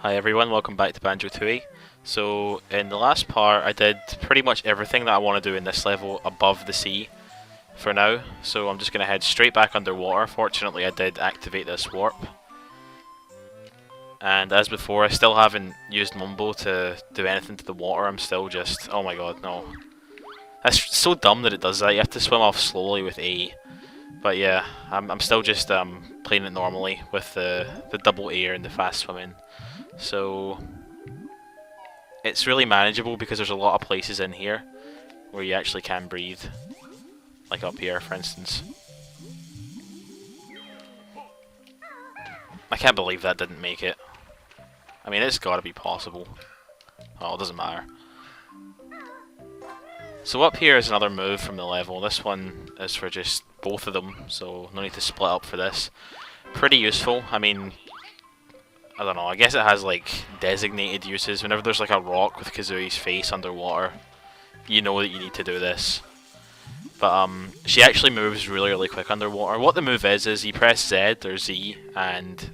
Hi everyone, welcome back to Banjo-Tooie. So in the last part I did pretty much everything that I want to do in this level above the sea for now. So I'm just going to head straight back underwater. Fortunately I did activate this warp. And as before, I still haven't used Mumbo to do anything to the water. I'm still just... oh my god, no. That's so dumb that it does that. You have to swim off slowly with A. But yeah, I'm still just playing it normally with the double air and the fast swimming. So it's really manageable because there's a lot of places in here where you actually can breathe. Like up here, for instance. I can't believe that didn't make it. I mean, it's gotta be possible. Oh, it doesn't matter. So up here is another move from the level. This one is for just both of them, so no need to split up for this. Pretty useful. I mean, I don't know, I guess it has like designated uses. Whenever there's like a rock with Kazooie's face underwater, you know that you need to do this. But she actually moves really quick underwater. What the move is you press Z or Z and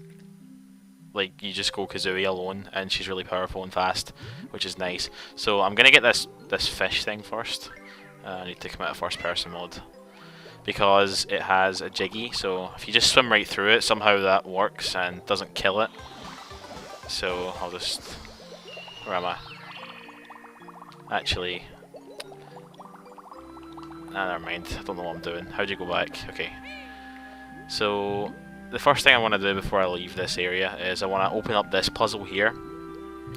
like you just go Kazooie alone, and she's really powerful and fast, which is nice. So I'm gonna get this fish thing first. I need to come out of first person mode because it has a jiggy. So if you just swim right through it, somehow that works and doesn't kill it. So I'll just... where am I? Actually... never mind. I don't know what I'm doing. How do you go back? Okay. So the first thing I want to do before I leave this area is I want to open up this puzzle here.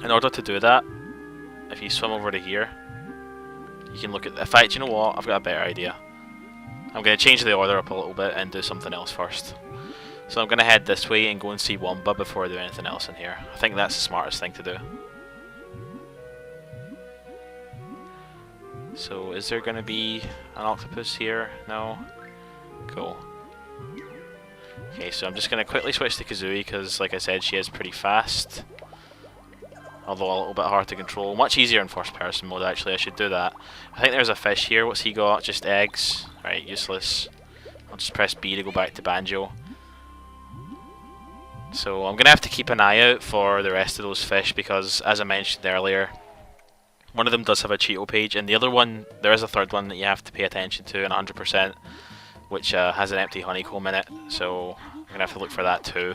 In order to do that, if you swim over to here, you can look at... in fact, you know what? I've got a better idea. I'm going to change the order up a little bit and do something else first. So I'm going to head this way and go and see Wumba before I do anything else in here. I think that's the smartest thing to do. So is there going to be an octopus here? No? Cool. Okay, so I'm just going to quickly switch to Kazooie because, like I said, she is pretty fast. Although a little bit hard to control. Much easier in first person mode, actually. I should do that. I think there's a fish here. What's he got? Just eggs. Right, useless. I'll just press B to go back to Banjo. So I'm going to have to keep an eye out for the rest of those fish because, as I mentioned earlier, one of them does have a Cheeto page, and the other one, there is a third one that you have to pay attention to in 100%, which has an empty honeycomb in it, so I'm going to have to look for that too.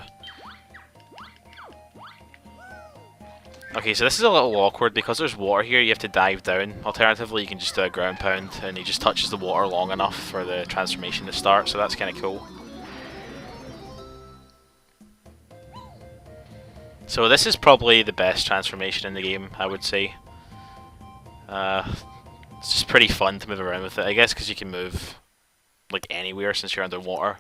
Okay, so this is a little awkward because there's water here, you have to dive down. Alternatively, you can just do a ground pound and he just touches the water long enough for the transformation to start, so that's kind of cool. So this is probably the best transformation in the game, I would say. It's just pretty fun to move around with it, I guess, because you can move like anywhere since you're underwater.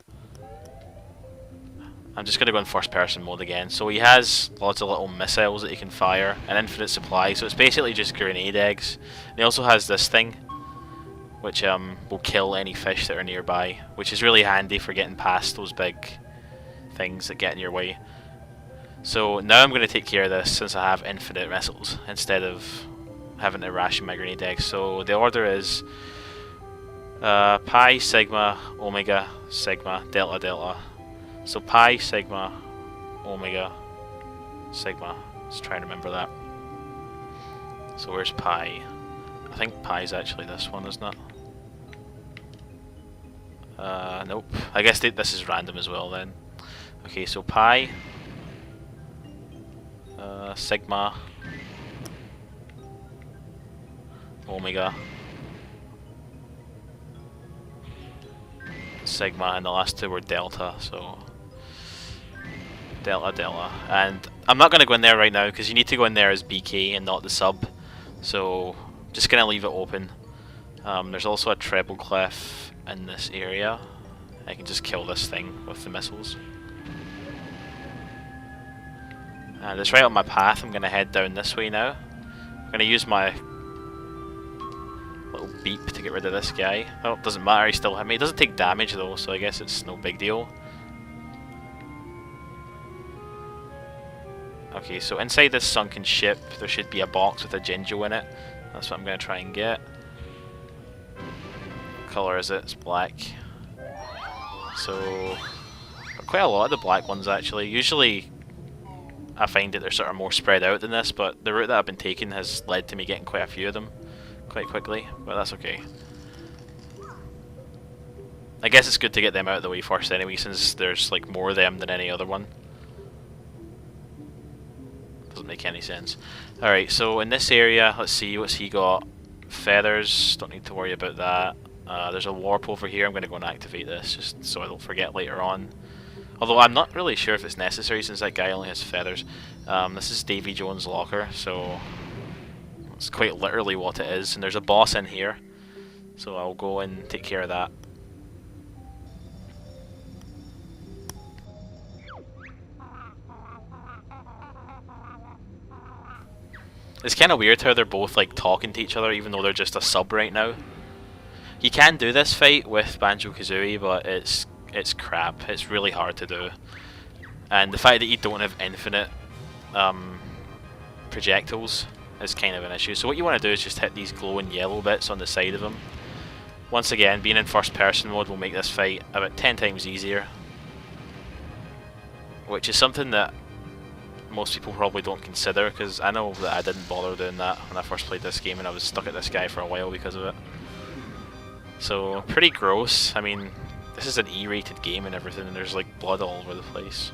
I'm just going to go in first person mode again. So he has lots of little missiles that he can fire, and infinite supply, so it's basically just grenade eggs. And he also has this thing, which will kill any fish that are nearby, which is really handy for getting past those big things that get in your way. So now I'm going to take care of this since I have infinite missiles instead of having to ration my grenade eggs. So the order is Pi, Sigma, Omega, Sigma, Delta, Delta. So Pi, Sigma, Omega, Sigma. Let's try and remember that. So where's Pi? I think Pi is actually this one, isn't it? Nope. I guess this is random as well then. Okay, so Pi, Sigma, Omega, Sigma, and the last two were Delta, so Delta, Delta. And I'm not going to go in there right now because you need to go in there as BK and not the sub, so just going to leave it open. There's also a treble clef in this area. I can just kill this thing with the missiles. And it's right on my path. I'm going to head down this way now. I'm going to use my little beep to get rid of this guy. Oh, it doesn't matter, he still hit me. He doesn't take damage though, so I guess it's no big deal. Okay, so inside this sunken ship there should be a box with a Jinjo in it. That's what I'm going to try and get. What colour is it? It's black. So quite a lot of the black ones actually. Usually I find that they're sort of more spread out than this, but the route that I've been taking has led to me getting quite a few of them quite quickly, but that's okay. I guess it's good to get them out of the way first anyway, since there's like more of them than any other one. Doesn't make any sense. Alright, so in this area, let's see, what's he got? Feathers, don't need to worry about that. There's a warp over here, I'm going to go and activate this, just so I don't forget later on. Although I'm not really sure if it's necessary since that guy only has feathers. This is Davy Jones' locker, so it's quite literally what it is. And there's a boss in here, so I'll go and take care of that. It's kind of weird how they're both like talking to each other even though they're just a sub right now. You can do this fight with Banjo-Kazooie, but it's crap. It's really hard to do. And the fact that you don't have infinite projectiles is kind of an issue. So what you want to do is just hit these glowing yellow bits on the side of them. Once again, being in first person mode will make this fight about 10 times easier. Which is something that most people probably don't consider, because I know that I didn't bother doing that when I first played this game and I was stuck at this guy for a while because of it. So, pretty gross. I mean, this is an E-rated game and everything, and there's like blood all over the place.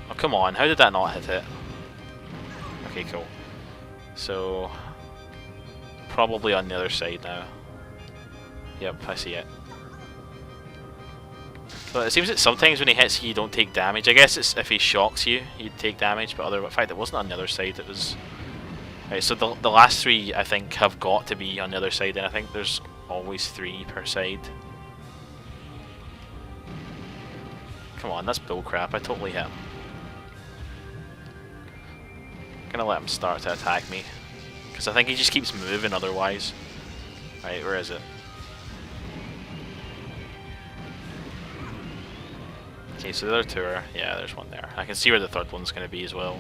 Oh, come on, how did that not hit it? Okay, cool. So, probably on the other side now. Yep, I see it. But it seems that sometimes when he hits you, you don't take damage. I guess it's if he shocks you, you'd take damage, but in fact it wasn't on the other side, it was... Right, so the last three, I think, have got to be on the other side, and I think there's always 3 per side. Come on, that's bullcrap, I totally hit him. I'm gonna let him start to attack me, because I think he just keeps moving otherwise. Right, where is it? Okay, so the other 2 are... yeah, there's one there. I can see where the third one's going to be as well.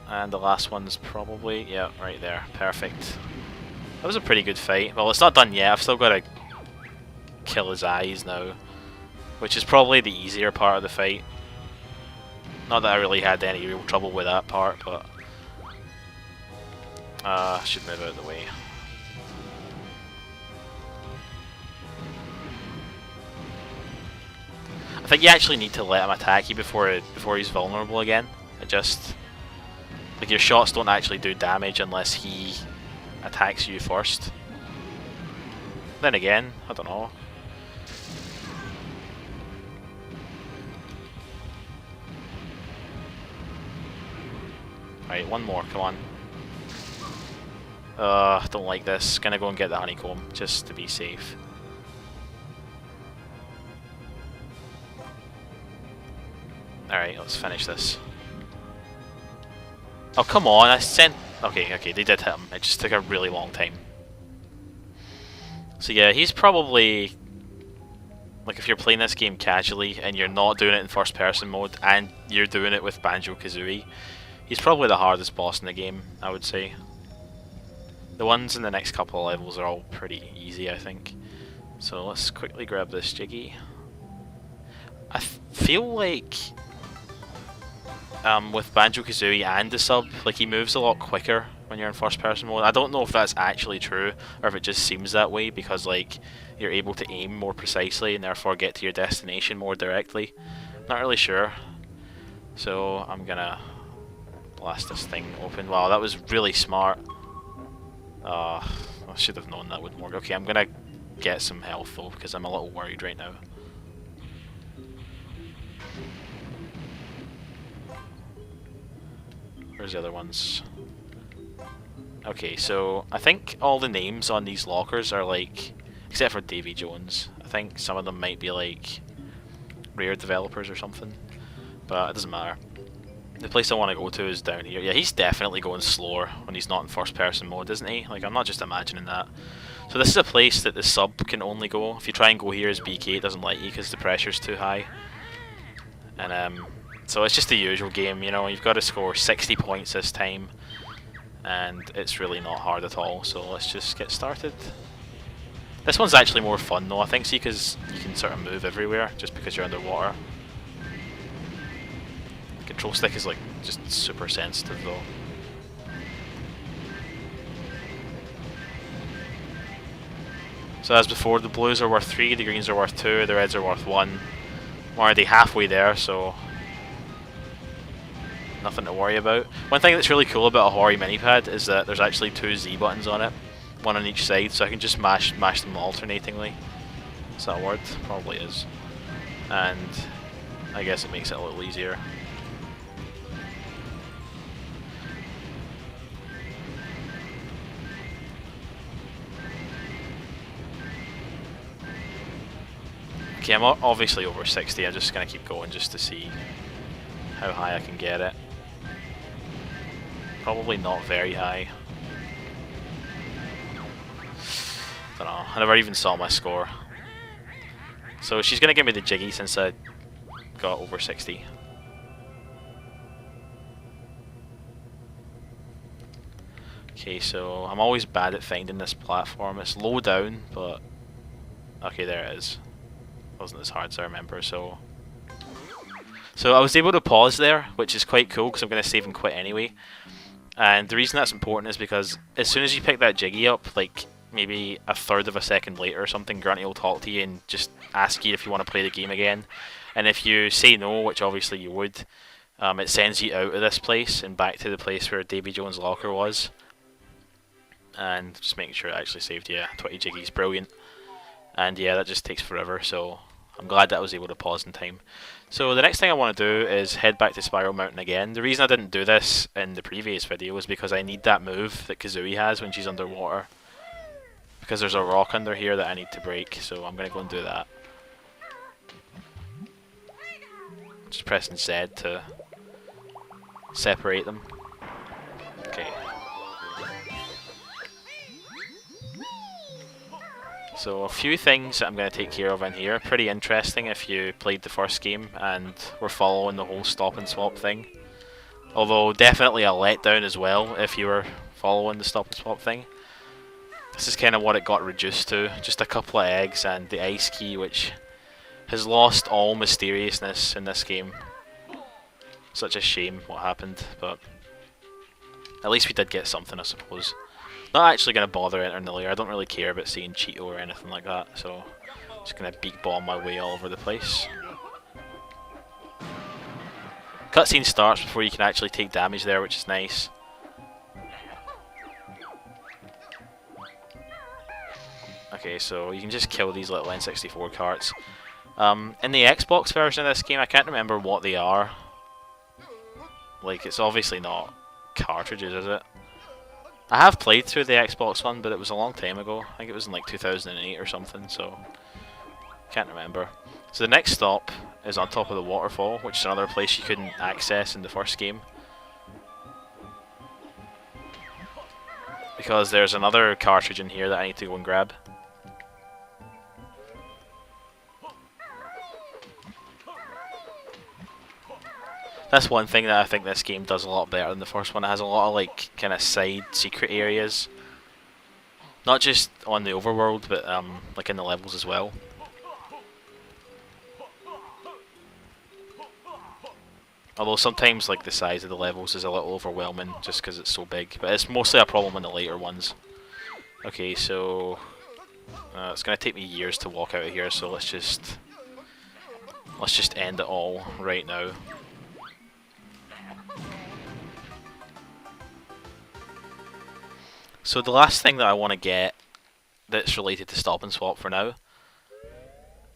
And the last one's probably... yeah, right there. Perfect. That was a pretty good fight. Well, it's not done yet. I've still got to kill his eyes now, which is probably the easier part of the fight. Not that I really had any real trouble with that part, but... I should move out of the way. I think you actually need to let him attack you before he's vulnerable again. It just... like, your shots don't actually do damage unless he attacks you first. Then again, I don't know. Right, one more, come on. I don't like this. Gonna go and get the honeycomb, just to be safe. Alright, let's finish this. Oh, come on, I sent... okay, they did hit him. It just took a really long time. So yeah, he's probably... like, if you're playing this game casually and you're not doing it in first person mode and you're doing it with Banjo-Kazooie, he's probably the hardest boss in the game, I would say. The ones in the next couple of levels are all pretty easy, I think. So let's quickly grab this Jiggy. I feel like... with Banjo-Kazooie and the sub, like, he moves a lot quicker when you're in first person mode. I don't know if that's actually true or if it just seems that way because, like, you're able to aim more precisely and therefore get to your destination more directly. Not really sure. So I'm gonna blast this thing open. Wow, that was really smart. I should have known that wouldn't work. Okay, I'm gonna get some health though because I'm a little worried right now. Where's the other ones? Okay, so I think all the names on these lockers are like, except for Davy Jones, I think some of them might be like Rare developers or something, but it doesn't matter. The place I want to go to is down here. Yeah, he's definitely going slower when he's not in first person mode, isn't he? Like, I'm not just imagining that. So this is a place that the sub can only go. If you try and go here as BK, it doesn't let you because the pressure's too high. And so it's just the usual game, you know, you've got to score 60 points this time, and it's really not hard at all, so let's just get started. This one's actually more fun though, I think, see, because you can sort of move everywhere just because you're underwater. The control stick is like just super sensitive though. So as before, the blues are worth 3, the greens are worth 2, the reds are worth 1. I'm already halfway there, so nothing to worry about. One thing that's really cool about a Hori minipad is that there's actually 2 Z buttons on it, one on each side, so I can just mash them alternatingly. Is that a word? Probably is. And I guess it makes it a little easier. Okay, I'm obviously over 60, I'm just going to keep going just to see how high I can get it. Probably not very high. Don't know, I never even saw my score. So she's going to give me the jiggy since I got over 60. Okay, so I'm always bad at finding this platform. It's low down, but... okay, there it is. Wasn't as hard as I remember, so I was able to pause there, which is quite cool because I'm going to save and quit anyway. And the reason that's important is because as soon as you pick that jiggy up, like maybe a third of a second later or something, Grunty will talk to you and just ask you if you want to play the game again. And if you say no, which obviously you would, it sends you out of this place and back to the place where Davy Jones' locker was. And just making sure it actually saved you 20 jiggies, brilliant. And yeah, that just takes forever, so I'm glad that I was able to pause in time. So the next thing I want to do is head back to Spiral Mountain again. The reason I didn't do this in the previous video was because I need that move that Kazooie has when she's underwater. Because there's a rock under here that I need to break, so I'm going to go and do that. Just pressing Z to separate them. Okay. So a few things that I'm going to take care of in here. Pretty interesting if you played the first game and were following the whole stop and swap thing. Although definitely a letdown as well if you were following the stop and swap thing. This is kind of what it got reduced to. Just a couple of eggs and the ice key, which has lost all mysteriousness in this game. Such a shame what happened, but at least we did get something, I suppose. Not actually going to bother entering the lair. I don't really care about seeing Cheeto or anything like that, so just going to beak bomb my way all over the place. Cutscene starts before you can actually take damage there, which is nice. Okay, so you can just kill these little N64 carts. In the Xbox version of this game, I can't remember what they are. Like, it's obviously not cartridges, is it? I have played through the Xbox one, but it was a long time ago. I think it was in like 2008 or something, so can't remember. So the next stop is on top of the waterfall, which is another place you couldn't access in the first game. Because there's another cartridge in here that I need to go and grab. That's one thing that I think this game does a lot better than the first one. It has a lot of like kind of side secret areas, not just on the overworld, but like in the levels as well. Although sometimes like the size of the levels is a little overwhelming just because it's so big, but it's mostly a problem in the later ones. Okay, so it's gonna take me years to walk out of here, so let's just end it all right now. So the last thing that I want to get that's related to Stop and Swap for now,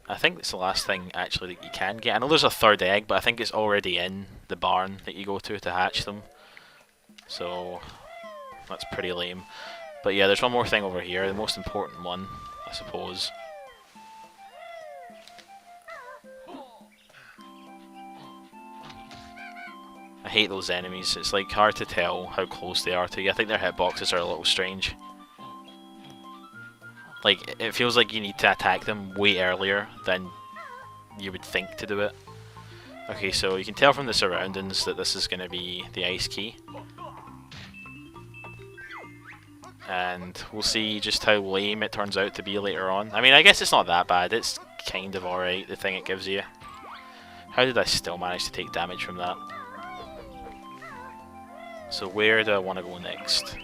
I think it's the last thing actually that you can get. I know there's a third egg, but I think it's already in the barn that you go to hatch them. So that's pretty lame. But yeah, there's one more thing over here, the most important one, I suppose. I hate those enemies. It's like hard to tell how close they are to you. I think their hitboxes are a little strange. Like, it feels like you need to attack them way earlier than you would think to do it. Okay, so you can tell from the surroundings that this is going to be the ice key. and we'll see just how lame it turns out to be later on. I mean, I guess it's not that bad, it's kind of alright, the thing it gives you. How did I still manage to take damage from that? So where do I want to go next?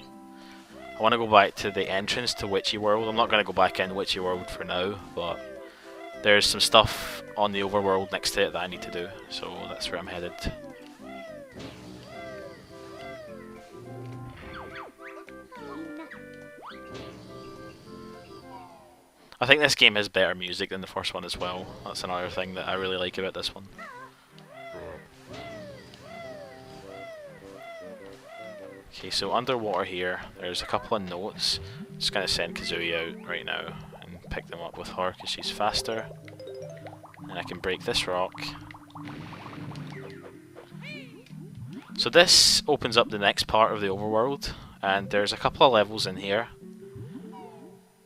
I want to go back to the entrance to Witchy World. I'm not going to go back in Witchy World for now, but there's some stuff on the overworld next to it that I need to do, so that's where I'm headed. I think this game has better music than the first one as well. That's another thing that I really like about this one. Okay, so underwater here, there's a couple of notes. I'm just going to send Kazooie out right now and pick them up with her because she's faster. And I can break this rock. So this opens up the next part of the overworld, and there's a couple of levels in here.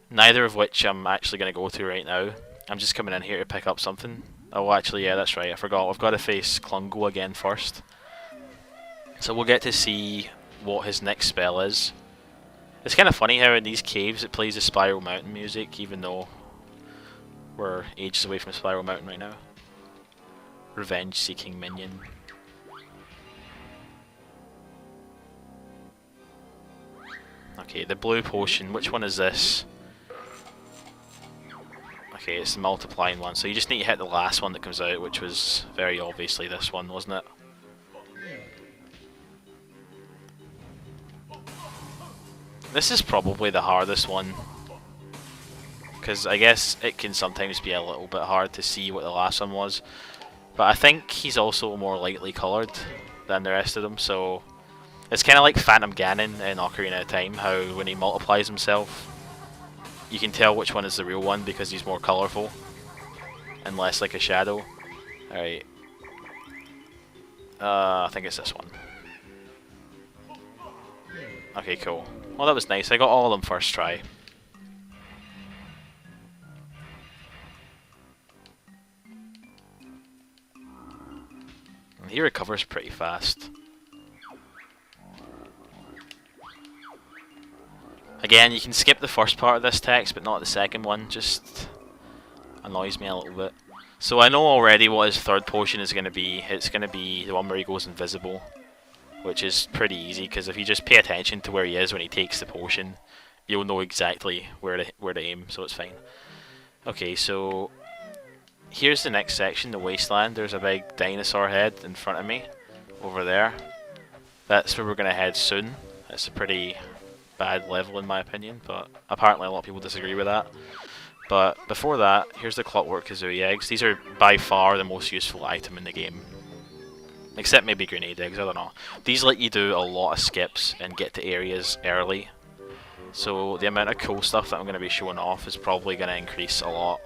Neither of which I'm actually going to go to right now. I'm just coming in here to pick up something. Oh, actually, yeah, that's right, I forgot. I've got to face Klungo again first. So we'll get to see what his next spell is. It's kind of funny how in these caves it plays the Spiral Mountain music, even though we're ages away from Spiral Mountain right now. Revenge-seeking minion. Okay, the blue potion, which one is this? Okay, it's the multiplying one, so you just need to hit the last one that comes out, which was very obviously this one, wasn't it? This is probably the hardest one, because I guess it can sometimes be a little bit hard to see what the last one was, but I think he's also more lightly coloured than the rest of them, so it's kind of like Phantom Ganon in Ocarina of Time, how when he multiplies himself, you can tell which one is the real one because he's more colourful and less like a shadow. Alright. I think it's this one. Okay, cool. Well, that was nice. I got all of them first try. And he recovers pretty fast. Again, you can skip the first part of this text, but not the second one. Just annoys me a little bit. So I know already what his third potion is going to be. It's going to be the one where he goes invisible, which is pretty easy, because if you just pay attention to where he is when he takes the potion, you'll know exactly where to aim, so it's fine. Okay, so here's the next section, the Wasteland. There's a big dinosaur head in front of me, over there. That's where we're going to head soon. It's a pretty bad level in my opinion, but apparently a lot of people disagree with that. But before that, here's the Clockwork Kazooie eggs. These are by far the most useful item in the game. Except maybe grenade eggs, I don't know. These let you do a lot of skips and get to areas early. So the amount of cool stuff that I'm going to be showing off is probably going to increase a lot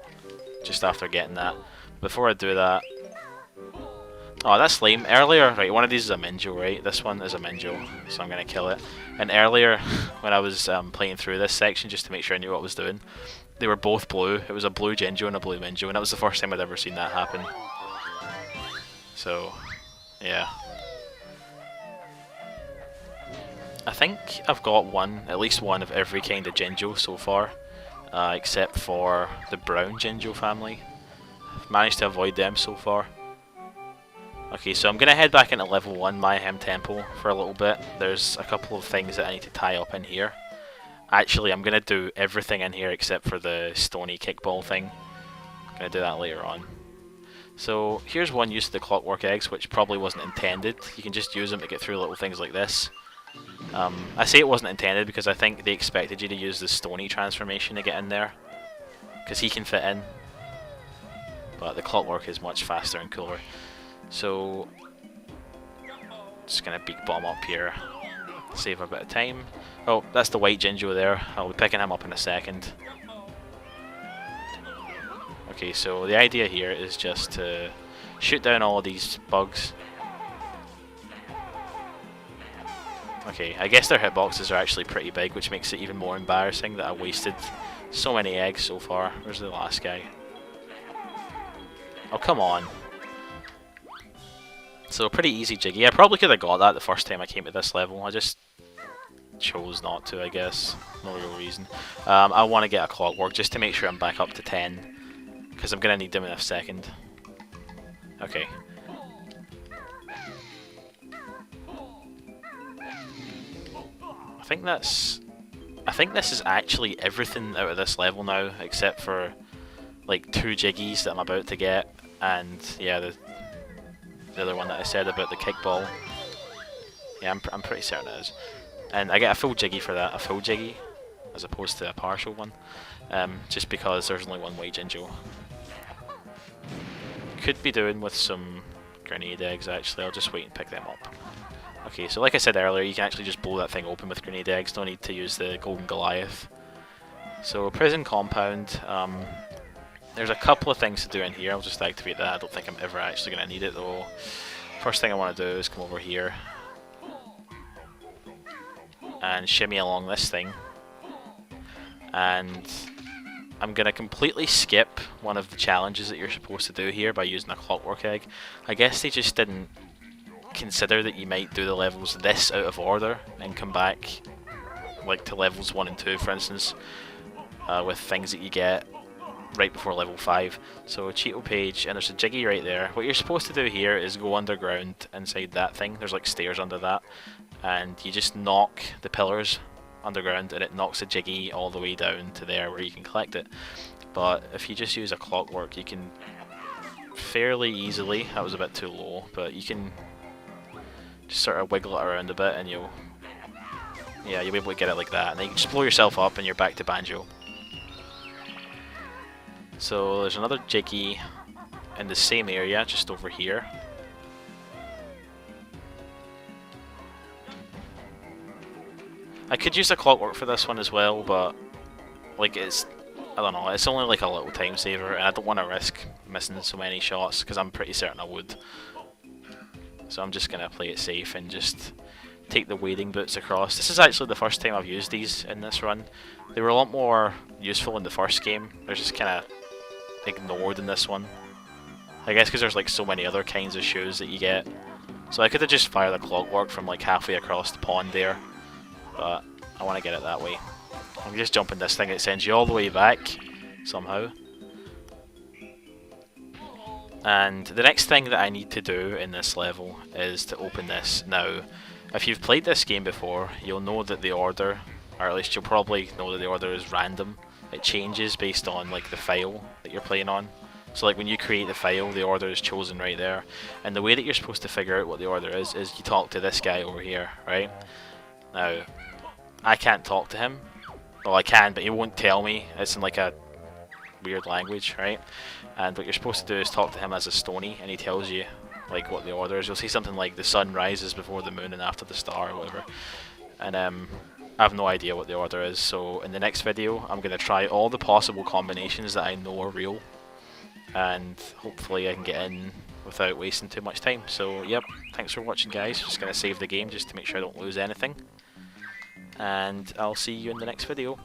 just after getting that. Before I do that... Oh, that's lame. Earlier, right, one of these is a Minjo, right? This one is a Minjo, so I'm going to kill it. And earlier, when I was playing through this section, just to make sure I knew what I was doing, they were both blue. It was a blue Jinjo and a blue Minjo, and that was the first time I'd ever seen that happen. So, yeah. I think I've got at least one of every kind of Jinjo so far, except for the brown Jinjo family. I've managed to avoid them so far. Okay, so I'm going to head back into level 1 Mayhem Temple for a little bit. There's a couple of things that I need to tie up in here. Actually, I'm going to do everything in here except for the stony kickball thing. I'm going to do that later on. So here's one use of the Clockwork Eggs, which probably wasn't intended. You can just use them to get through little things like this. I say it wasn't intended because I think they expected you to use the stony transformation to get in there, because he can fit in. But the Clockwork is much faster and cooler. So, just gonna beak bomb up here, save a bit of time. Oh, that's the white Jinjo there. I'll be picking him up in a second. Okay, so the idea here is just to shoot down all of these bugs. Okay, I guess their hitboxes are actually pretty big, which makes it even more embarrassing that I wasted so many eggs so far. Where's the last guy? Oh, come on. So pretty easy Jiggy. I probably could have got that the first time I came to this level. I just chose not to, I guess. No real reason. I want to get a clockwork just to make sure I'm back up to 10, because I'm going to need them in a second. Okay. I think this is actually everything out of this level now, except for like 2 jiggies that I'm about to get, and yeah, the other one that I said about the kickball. Yeah, I'm pretty certain it is. And I get a full jiggy for that, a full jiggy, as opposed to a partial one, just because there's only one way Jinjo. Could be doing with some grenade eggs actually, I'll just wait and pick them up. Okay, so like I said earlier, you can actually just blow that thing open with grenade eggs, no need to use the golden Goliath. So, prison compound, there's a couple of things to do in here, I'll just activate that, I don't think I'm ever actually going to need it though. First thing I want to do is come over here and shimmy along this thing, and I'm going to completely skip one of the challenges that you're supposed to do here by using a clockwork egg. I guess they just didn't consider that you might do the levels this out of order and come back like to levels 1 and 2 for instance, with things that you get right before level 5. So Cheeto page, and there's a jiggy right there. What you're supposed to do here is go underground inside that thing, there's like stairs under that, and you just knock the pillars underground and it knocks a jiggy all the way down to there where you can collect it. But if you just use a clockwork you can fairly easily, that was a bit too low, but you can just sort of wiggle it around a bit and you'll be able to get it like that, and then you can just blow yourself up and you're back to Banjo. So there's another jiggy in the same area, just over here. I could use a clockwork for this one as well, but like I don't know, it's only like a little time saver and I don't want to risk missing so many shots because I'm pretty certain I would. So I'm just going to play it safe and just take the wading boots across. This is actually the first time I've used these in this run. They were a lot more useful in the first game. They're just kind of ignored in this one. I guess because there's like so many other kinds of shoes that you get. So I could have just fired the clockwork from like halfway across the pond there. But I want to get it that way. I'm just jumping this thing, it sends you all the way back somehow. And the next thing that I need to do in this level is to open this. Now, if you've played this game before, you'll know that the order, or at least you'll probably know that the order is random. It changes based on like the file that you're playing on. So like when you create the file, the order is chosen right there. And the way that you're supposed to figure out what the order is you talk to this guy over here, right? Now, I can't talk to him. Well, I can, but he won't tell me. It's in like a weird language, right? And what you're supposed to do is talk to him as a Stony, and he tells you like what the order is. You'll see something like the sun rises before the moon and after the star or whatever. And I have no idea what the order is, so in the next video I'm going to try all the possible combinations that I know are real, and hopefully I can get in without wasting too much time. So yep, thanks for watching guys, just going to save the game just to make sure I don't lose anything, and I'll see you in the next video.